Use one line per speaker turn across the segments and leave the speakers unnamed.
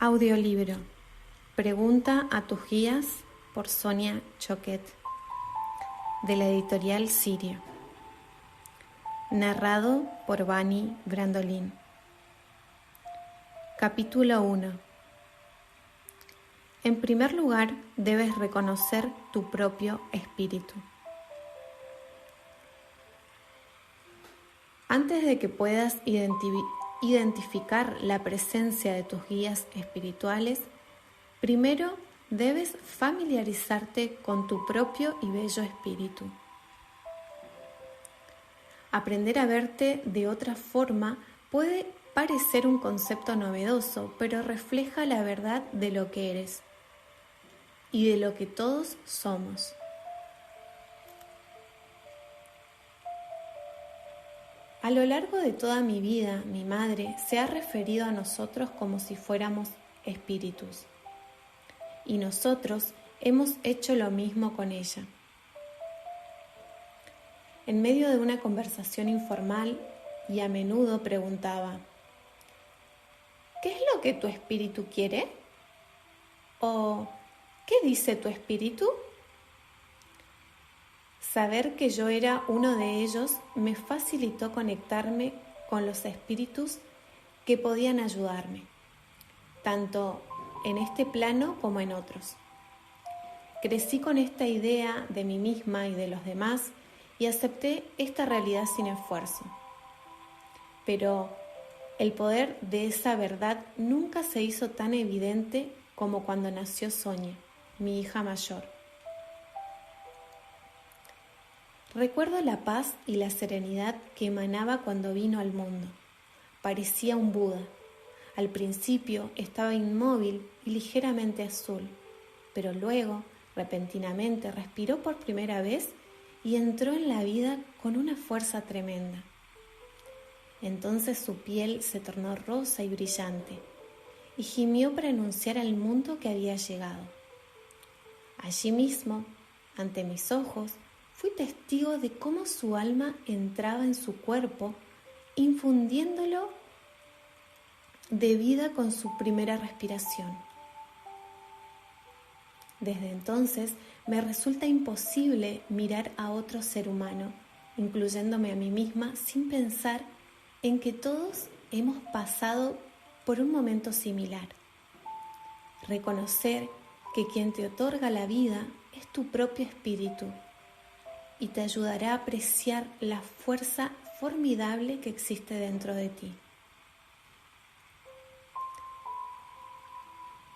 Audiolibro. Pregunta a tus guías por Sonia Choquet, de la editorial Sirio. Narrado por Vani Brandolin. Capítulo 1. En primer lugar, debes reconocer tu propio espíritu. Antes de que puedas identificar la presencia de tus guías espirituales, primero debes familiarizarte con tu propio y bello espíritu. Aprender a verte de otra forma puede parecer un concepto novedoso, pero refleja la verdad de lo que eres y de lo que todos somos. A lo largo de toda mi vida, mi madre se ha referido a nosotros como si fuéramos espíritus, y nosotros hemos hecho lo mismo con ella. En medio de una conversación informal, y a menudo preguntaba: ¿qué es lo que tu espíritu quiere? ¿O qué dice tu espíritu? Saber que yo era uno de ellos me facilitó conectarme con los espíritus que podían ayudarme, tanto en este plano como en otros. Crecí con esta idea de mí misma y de los demás y acepté esta realidad sin esfuerzo. Pero el poder de esa verdad nunca se hizo tan evidente como cuando nació Sonia, mi hija mayor. Recuerdo la paz y la serenidad que emanaba cuando vino al mundo. Parecía un Buda. Al principio estaba inmóvil y ligeramente azul, pero luego, repentinamente, respiró por primera vez y entró en la vida con una fuerza tremenda. Entonces su piel se tornó rosa y brillante, y gimió para anunciar al mundo que había llegado. Allí mismo, ante mis ojos, fui testigo de cómo su alma entraba en su cuerpo, infundiéndolo de vida con su primera respiración. Desde entonces me resulta imposible mirar a otro ser humano, incluyéndome a mí misma, sin pensar en que todos hemos pasado por un momento similar. Reconocer que quien te otorga la vida es tu propio espíritu y te ayudará a apreciar la fuerza formidable que existe dentro de ti.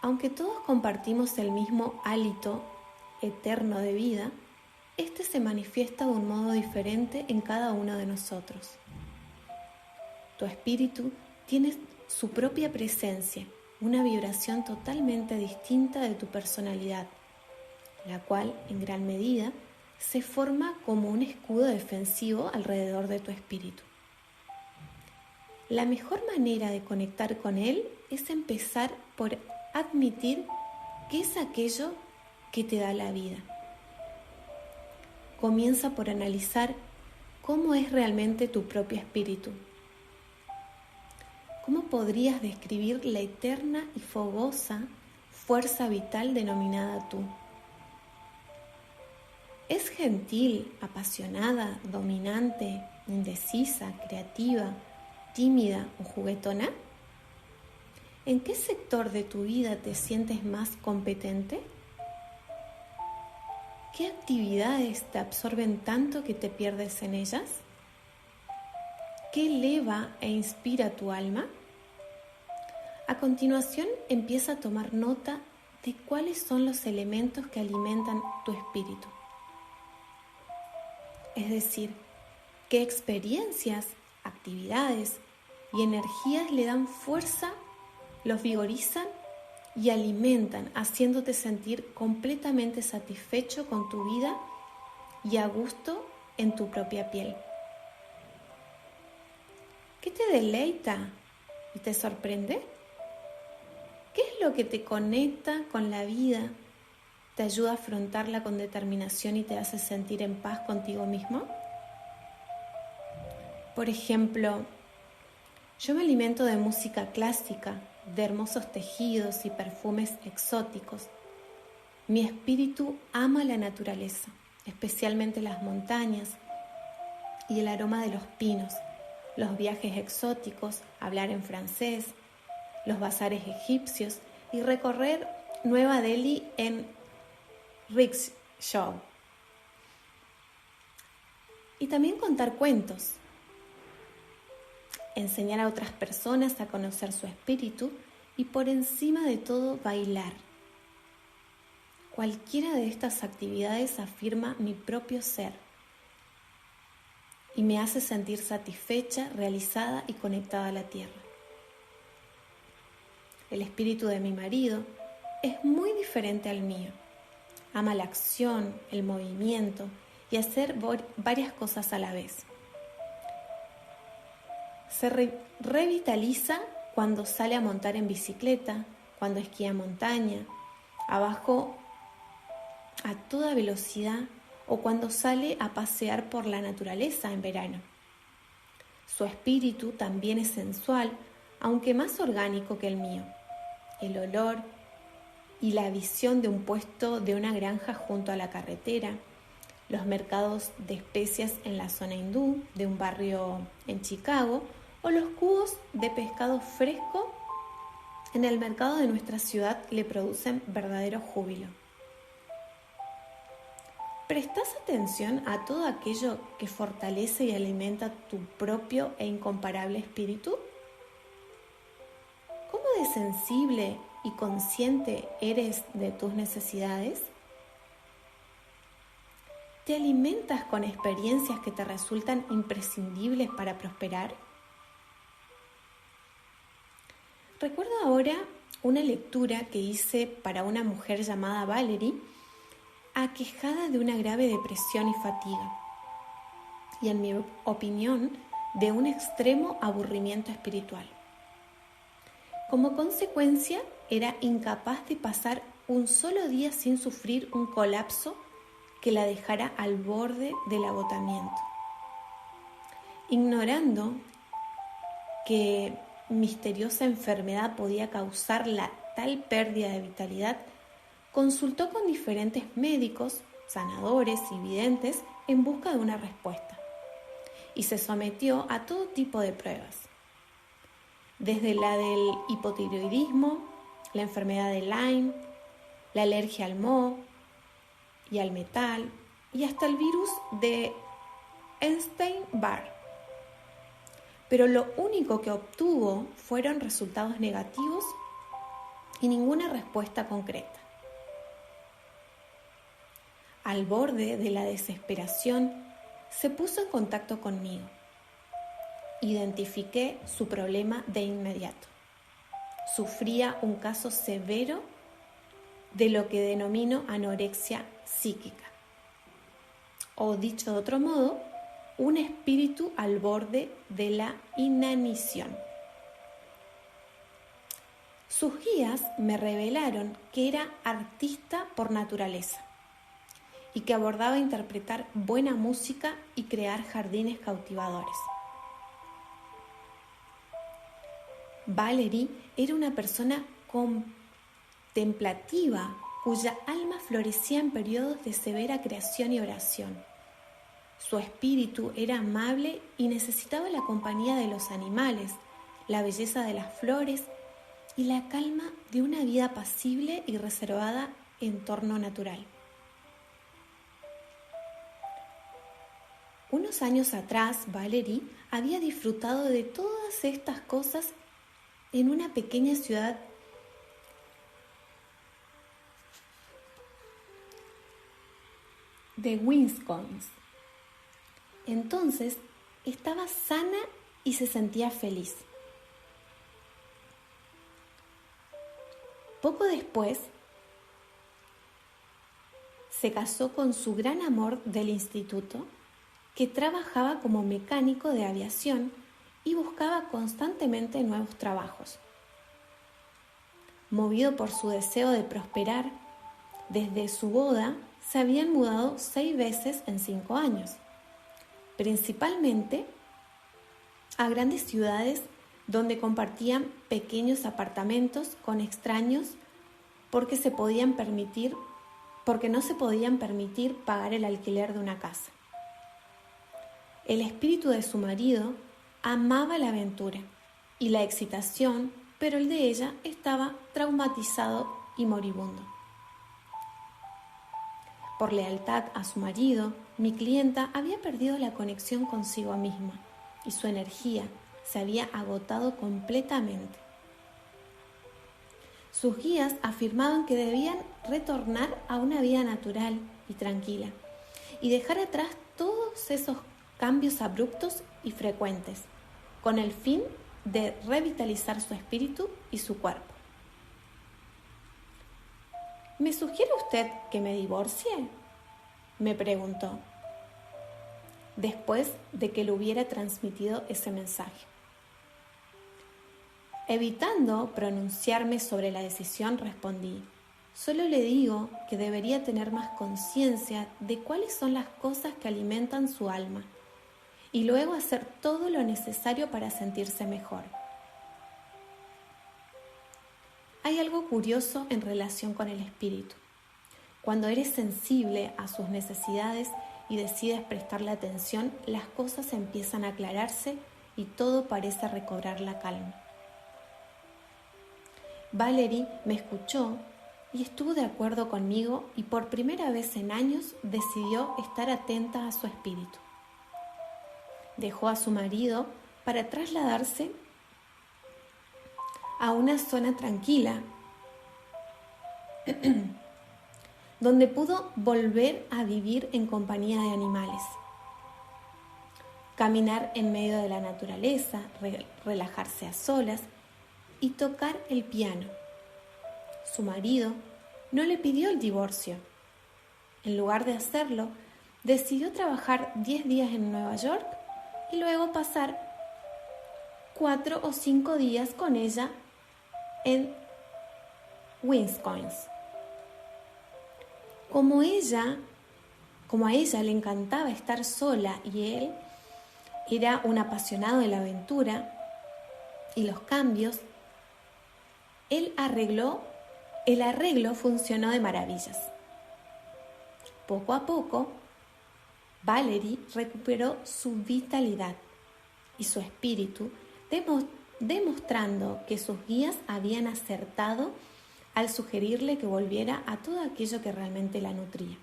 Aunque todos compartimos el mismo hálito eterno de vida, este se manifiesta de un modo diferente en cada uno de nosotros. Tu espíritu tiene su propia presencia, una vibración totalmente distinta de tu personalidad, la cual, en gran medida, se forma como un escudo defensivo alrededor de tu espíritu. La mejor manera de conectar con él es empezar por admitir qué es aquello que te da la vida. Comienza por analizar cómo es realmente tu propio espíritu. ¿Cómo podrías describir la eterna y fogosa fuerza vital denominada tú? ¿Es gentil, apasionada, dominante, indecisa, creativa, tímida o juguetona? ¿En qué sector de tu vida te sientes más competente? ¿Qué actividades te absorben tanto que te pierdes en ellas? ¿Qué eleva e inspira tu alma? A continuación, empieza a tomar nota de cuáles son los elementos que alimentan tu espíritu. Es decir, qué experiencias, actividades y energías le dan fuerza, los vigorizan y alimentan, haciéndote sentir completamente satisfecho con tu vida y a gusto en tu propia piel. ¿Qué te deleita y te sorprende? ¿Qué es lo que te conecta con la vida, te ayuda a afrontarla con determinación y te hace sentir en paz contigo mismo? Por ejemplo, yo me alimento de música clásica, de hermosos tejidos y perfumes exóticos. Mi espíritu ama la naturaleza, especialmente las montañas y el aroma de los pinos, los viajes exóticos, hablar en francés, los bazares egipcios y recorrer Nueva Delhi en rickshaw. Y también contar cuentos, enseñar a otras personas a conocer su espíritu y por encima de todo bailar. Cualquiera de estas actividades afirma mi propio ser y me hace sentir satisfecha, realizada y conectada a la tierra. El espíritu de mi marido es muy diferente al mío. Ama la acción, el movimiento y hacer varias cosas a la vez. Se revitaliza cuando sale a montar en bicicleta, cuando esquía en montaña, abajo a toda velocidad o cuando sale a pasear por la naturaleza en verano. Su espíritu también es sensual, aunque más orgánico que el mío. El olor y la visión de un puesto de una granja junto a la carretera, los mercados de especias en la zona hindú de un barrio en Chicago o los cubos de pescado fresco en el mercado de nuestra ciudad le producen verdadero júbilo. ¿Prestas atención a todo aquello que fortalece y alimenta tu propio e incomparable espíritu? ¿Cómo de sensible y consciente eres de tus necesidades? ¿Te alimentas con experiencias que te resultan imprescindibles para prosperar? Recuerdo ahora una lectura que hice para una mujer llamada Valerie, aquejada de una grave depresión y fatiga, y en mi opinión, de un extremo aburrimiento espiritual. Como consecuencia, era incapaz de pasar un solo día sin sufrir un colapso que la dejara al borde del agotamiento. Ignorando que misteriosa enfermedad podía causar la tal pérdida de vitalidad, consultó con diferentes médicos, sanadores y videntes en busca de una respuesta y se sometió a todo tipo de pruebas, desde la del hipotiroidismo, la enfermedad de Lyme, la alergia al moho y al metal y hasta el virus de Epstein-Barr. Pero lo único que obtuvo fueron resultados negativos y ninguna respuesta concreta. Al borde de la desesperación, se puso en contacto conmigo. Identifiqué su problema de inmediato. Sufría un caso severo de lo que denomino anorexia psíquica. O dicho de otro modo, un espíritu al borde de la inanición. Sus guías me revelaron que era artista por naturaleza y que abordaba interpretar buena música y crear jardines cautivadores. Valerie era una persona contemplativa cuya alma florecía en periodos de severa creación y oración. Su espíritu era amable y necesitaba la compañía de los animales, la belleza de las flores y la calma de una vida apacible y reservada en entorno natural. Unos años atrás, Valerie había disfrutado de todas estas cosas en una pequeña ciudad de Wisconsin. Entonces estaba sana y se sentía feliz. Poco después se casó con su gran amor del instituto, que trabajaba como mecánico de aviación y buscaba constantemente nuevos trabajos. Movido por su deseo de prosperar, desde su boda se habían mudado 6 veces en 5 años, principalmente a grandes ciudades donde compartían pequeños apartamentos con extraños porque no se podían permitir pagar el alquiler de una casa. El espíritu de su marido amaba la aventura y la excitación, pero el de ella estaba traumatizado y moribundo. Por lealtad a su marido, mi clienta había perdido la conexión consigo misma y su energía se había agotado completamente. Sus guías afirmaban que debían retornar a una vida natural y tranquila y dejar atrás todos esos cambios abruptos y frecuentes, con el fin de revitalizar su espíritu y su cuerpo. ¿Me sugiere usted que me divorcie?, me preguntó, después de que le hubiera transmitido ese mensaje. Evitando pronunciarme sobre la decisión, respondí: solo le digo que debería tener más conciencia de cuáles son las cosas que alimentan su alma y luego hacer todo lo necesario para sentirse mejor. Hay algo curioso en relación con el espíritu. Cuando eres sensible a sus necesidades y decides prestarle atención, las cosas empiezan a aclararse y todo parece recobrar la calma. Valerie me escuchó y estuvo de acuerdo conmigo y por primera vez en años decidió estar atenta a su espíritu. Dejó a su marido para trasladarse a una zona tranquila donde pudo volver a vivir en compañía de animales, caminar en medio de la naturaleza, relajarse a solas y tocar el piano. Su marido no le pidió el divorcio. En lugar de hacerlo, decidió trabajar 10 días en Nueva York y luego pasar 4 o 5 días con ella en Wisconsin. Como a ella le encantaba estar sola y él era un apasionado de la aventura y los cambios, el arreglo funcionó de maravillas. Poco a poco, Valerie recuperó su vitalidad y su espíritu, demostrando que sus guías habían acertado al sugerirle que volviera a todo aquello que realmente la nutría.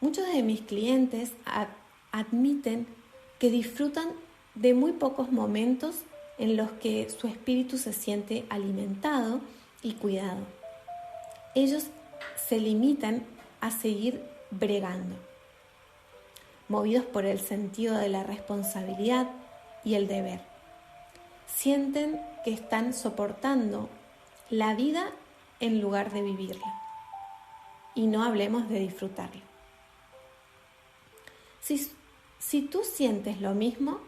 Muchos de mis clientes admiten que disfrutan de muy pocos momentos en los que su espíritu se siente alimentado y cuidado. Ellos se limitan a seguir bregando, movidos por el sentido de la responsabilidad y el deber. Sienten que están soportando la vida en lugar de vivirla. Y no hablemos de disfrutarla. Si tú sientes lo mismo,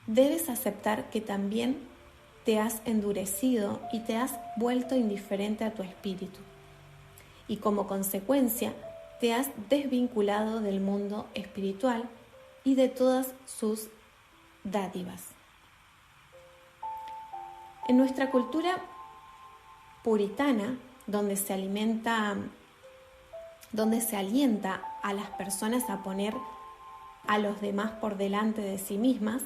debes aceptar que también te has endurecido y te has vuelto indiferente a tu espíritu. Y como consecuencia, te has desvinculado del mundo espiritual y de todas sus dádivas. En nuestra cultura puritana, donde se alienta a las personas a poner a los demás por delante de sí mismas,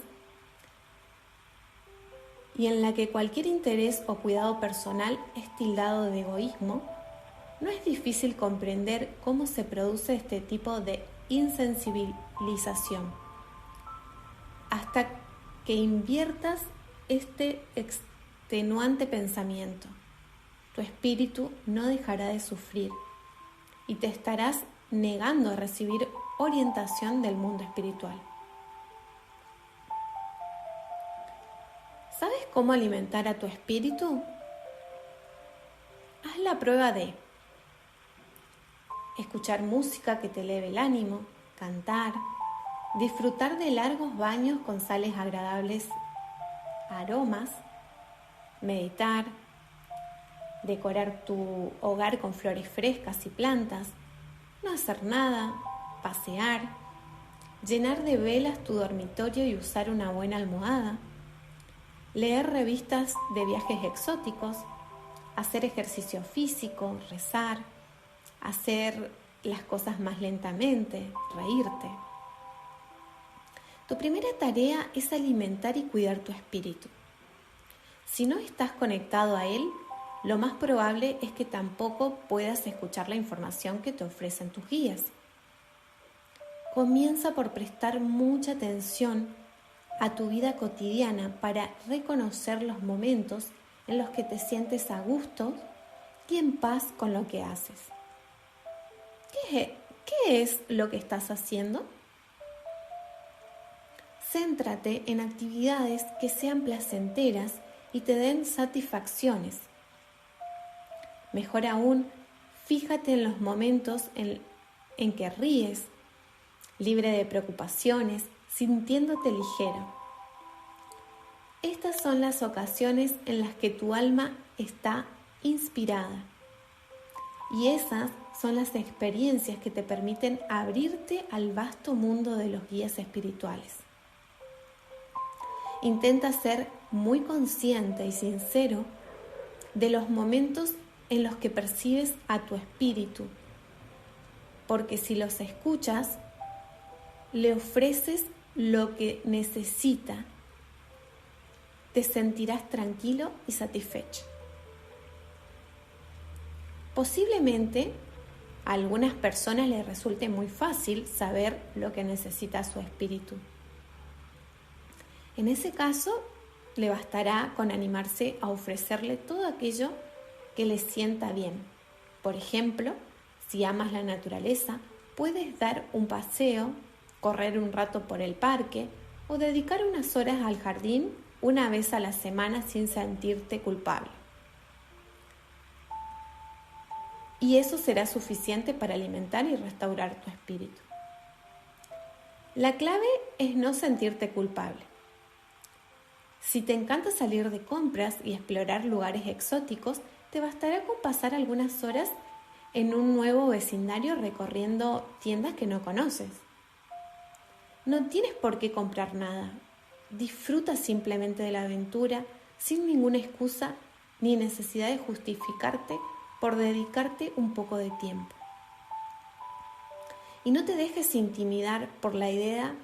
y en la que cualquier interés o cuidado personal es tildado de egoísmo, no es difícil comprender cómo se produce este tipo de insensibilización. Hasta que inviertas este extenuante pensamiento, tu espíritu no dejará de sufrir y te estarás negando a recibir orientación del mundo espiritual. ¿Sabes cómo alimentar a tu espíritu? Haz la prueba de escuchar música que te eleve el ánimo, cantar, disfrutar de largos baños con sales agradables aromas, meditar, decorar tu hogar con flores frescas y plantas, no hacer nada, pasear, llenar de velas tu dormitorio y usar una buena almohada, leer revistas de viajes exóticos, hacer ejercicio físico, rezar, hacer las cosas más lentamente, reírte. Tu primera tarea es alimentar y cuidar tu espíritu. Si no estás conectado a él, lo más probable es que tampoco puedas escuchar la información que te ofrecen tus guías. Comienza por prestar mucha atención a tu vida cotidiana para reconocer los momentos en los que te sientes a gusto y en paz con lo que haces. ¿Qué es lo que estás haciendo? Céntrate en actividades que sean placenteras y te den satisfacciones. Mejor aún, fíjate en los momentos en que ríes, libre de preocupaciones, sintiéndote ligero. Estas son las ocasiones en las que tu alma está inspirada. Y esas son las experiencias que te permiten abrirte al vasto mundo de los guías espirituales. Intenta ser muy consciente y sincero de los momentos en los que percibes a tu espíritu, porque si los escuchas, le ofreces lo que necesita, te sentirás tranquilo y satisfecho. Posiblemente a algunas personas les resulte muy fácil saber lo que necesita su espíritu. En ese caso, le bastará con animarse a ofrecerle todo aquello que le sienta bien. Por ejemplo, si amas la naturaleza, puedes dar un paseo, correr un rato por el parque o dedicar unas horas al jardín una vez a la semana sin sentirte culpable. Y eso será suficiente para alimentar y restaurar tu espíritu. La clave es no sentirte culpable. Si te encanta salir de compras y explorar lugares exóticos, te bastará con pasar algunas horas en un nuevo vecindario recorriendo tiendas que no conoces. No tienes por qué comprar nada. Disfruta simplemente de la aventura sin ninguna excusa ni necesidad de justificarte por dedicarte un poco de tiempo. Y no te dejes intimidar por la idea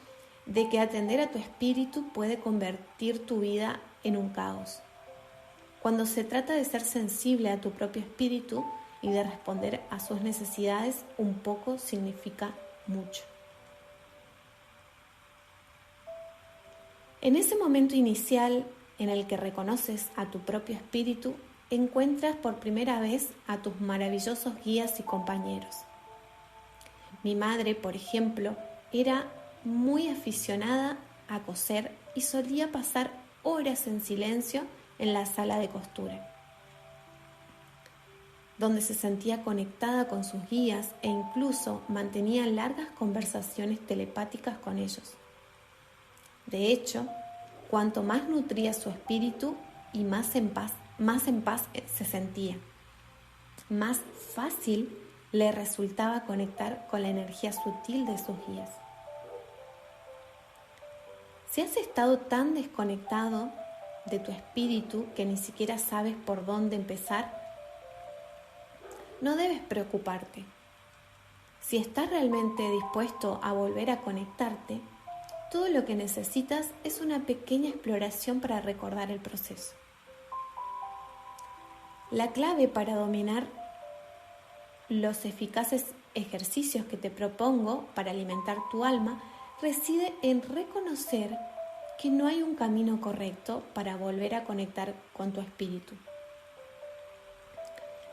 de que atender a tu espíritu puede convertir tu vida en un caos. Cuando se trata de ser sensible a tu propio espíritu y de responder a sus necesidades, un poco significa mucho. En ese momento inicial en el que reconoces a tu propio espíritu, encuentras por primera vez a tus maravillosos guías y compañeros. Mi madre, por ejemplo, era muy aficionada a coser y solía pasar horas en silencio en la sala de costura, donde se sentía conectada con sus guías e incluso mantenía largas conversaciones telepáticas con ellos. De hecho, cuanto más nutría su espíritu y más en paz se sentía, más fácil le resultaba conectar con la energía sutil de sus guías. Si has estado tan desconectado de tu espíritu que ni siquiera sabes por dónde empezar, no debes preocuparte. Si estás realmente dispuesto a volver a conectarte, todo lo que necesitas es una pequeña exploración para recordar el proceso. La clave para dominar los eficaces ejercicios que te propongo para alimentar tu alma reside en reconocer que no hay un camino correcto para volver a conectar con tu espíritu.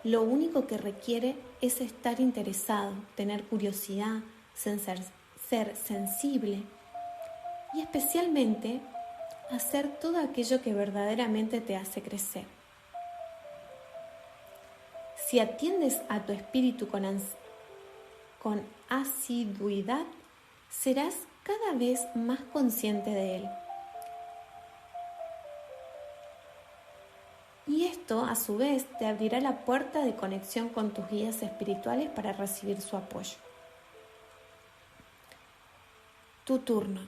Lo único que requiere es estar interesado, tener curiosidad, ser sensible y especialmente hacer todo aquello que verdaderamente te hace crecer. Si atiendes a tu espíritu con asiduidad, serás cada vez más consciente de él. Y esto, a su vez, te abrirá la puerta de conexión con tus guías espirituales para recibir su apoyo. Tu turno.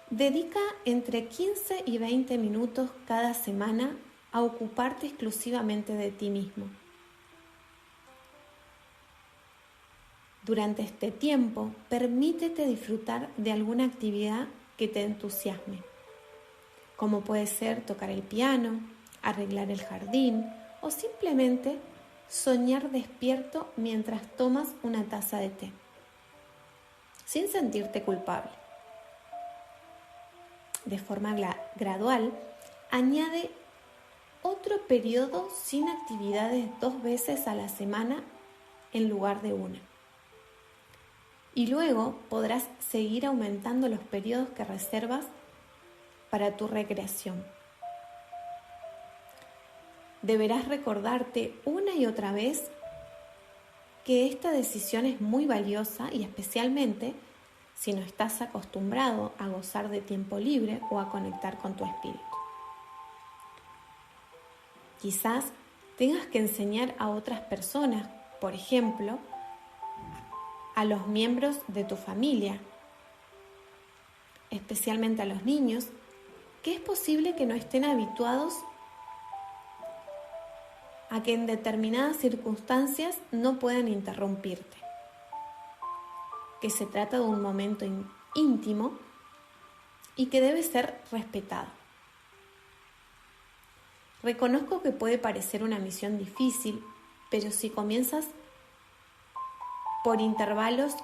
Dedica entre 15 y 20 minutos cada semana a ocuparte exclusivamente de ti mismo. Durante este tiempo, permítete disfrutar de alguna actividad que te entusiasme, como puede ser tocar el piano, arreglar el jardín o simplemente soñar despierto mientras tomas una taza de té, sin sentirte culpable. De forma gradual, añade otro periodo sin actividades 2 veces a la semana en lugar de una. Y luego podrás seguir aumentando los periodos que reservas para tu recreación. Deberás recordarte una y otra vez que esta decisión es muy valiosa y especialmente si no estás acostumbrado a gozar de tiempo libre o a conectar con tu espíritu. Quizás tengas que enseñar a otras personas, por ejemplo, a los miembros de tu familia, especialmente a los niños, que es posible que no estén habituados a que en determinadas circunstancias no puedan interrumpirte, que se trata de un momento íntimo y que debe ser respetado. Reconozco que puede parecer una misión difícil, pero si comienzas por intervalos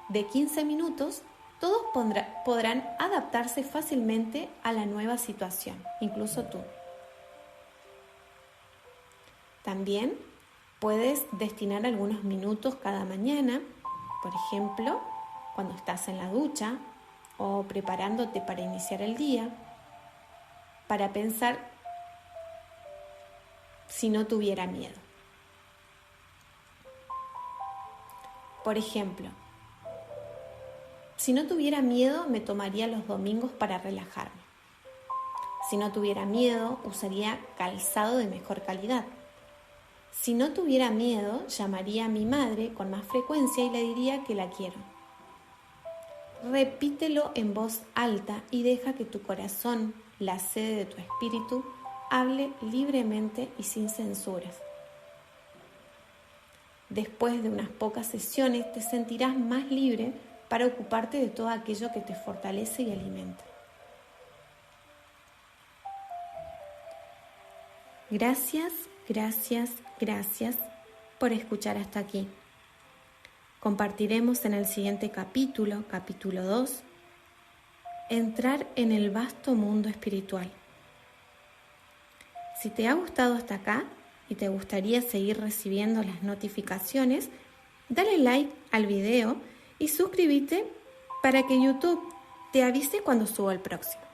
de 15 minutos, todos podrán adaptarse fácilmente a la nueva situación, incluso tú. También puedes destinar algunos minutos cada mañana, por ejemplo, cuando estás en la ducha o preparándote para iniciar el día, para pensar si no tuviera miedo. Por ejemplo, si no tuviera miedo, me tomaría los domingos para relajarme. Si no tuviera miedo, usaría calzado de mejor calidad. Si no tuviera miedo, llamaría a mi madre con más frecuencia y le diría que la quiero. Repítelo en voz alta y deja que tu corazón, la sede de tu espíritu, hable libremente y sin censuras. Después de unas pocas sesiones te sentirás más libre para ocuparte de todo aquello que te fortalece y alimenta. Gracias, gracias, gracias por escuchar hasta aquí. Compartiremos en el siguiente capítulo 2, entrar en el vasto mundo espiritual. Si te ha gustado hasta acá y te gustaría seguir recibiendo las notificaciones, dale like al video y suscríbete para que YouTube te avise cuando suba el próximo.